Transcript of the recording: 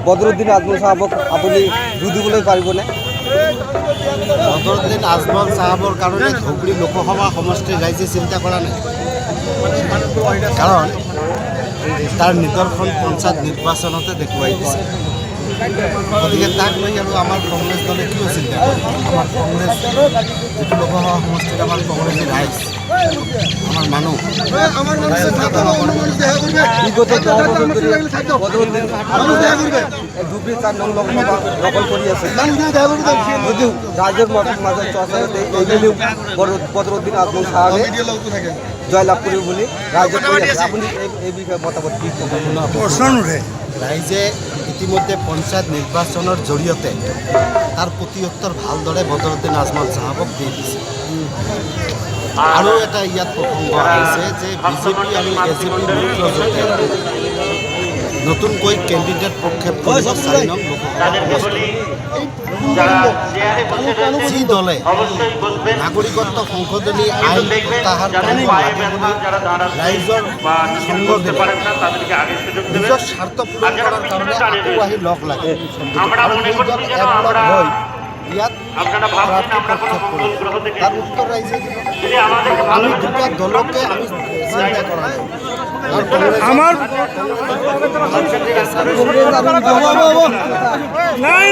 বদৰুদ্দিন আজমল সাহেবক আপুনি বুজিবলৈ পাৰিবনে? বদৰুদ্দিন আজমল সাহেবৰ কাৰণে ধুবুৰী লোকসভা সমষ্টিৰ ৰাইজে চিন্তা কৰা নাই, কাৰণ তাৰ নিদৰ্শন পঞ্চায়ত নিৰ্বাচনতে দেখুৱাই দিছে। গতিকে তাক লৈ আৰু আমাৰ কংগ্ৰেছ দলে কিয় চিন্তা কৰে? আমাৰ কংগ্ৰেছ যিটো লোকসভা সমষ্টিত আমাৰ কংগ্ৰেছী ৰাইজ, আমাৰ মানুহ বিগত 10 বছর ধরে বদরুদ্দিন ধুবুৰী 4 নং লোকসভা দখল কৰি আছে। যদিও ৰাইজৰ মাজত চৰ্চা এইবেলিও বদৰুদ্দিন আজমল সাহেবে জয়লাভ কৰিব বুলি ৰাইজে কৈ আছে। আপুনি এই বিষয়ে মতামত কি ক'ব? প্ৰশ্ন নুঠে। ৰাইজে ইতিমধ্যে পঞ্চায়ত নিৰ্বাচনৰ জৰিয়তে তাৰ প্ৰত্যুত্তৰ ভালদৰে বদৰুদ্দিন আজমল সাহেবক দি দিছে। আৰু এটা ইয়াত প্ৰসংগ আহিছে যে বিজেপি আৰু এজেপি মিত্ৰজোঁটে নতুনকৈ কেণ্ডিডেট প্ৰক্ষেপ কৰিব 4 নং লোকসভা সমষ্টিত। যি দলে নাগৰিকত্ব সংশোধনী আইন প্ৰত্যাহাৰ কৰিব লাগে বুলি ৰাইজৰ সংগ দিলে, নিজৰ স্বাৰ্থ পূৰণ কৰাৰ কাৰণে আকৌ আহি লগ লাগে আৰু সেইজন একলগ হৈ ইয়াত প্ৰাৰ্থী প্ৰক্ষেপ কৰিব। তাৰ উত্তৰ ৰাইজে দিব। আমি দুটা দলকে আমি চিন্তা কৰা নাই। আমাৰ নাই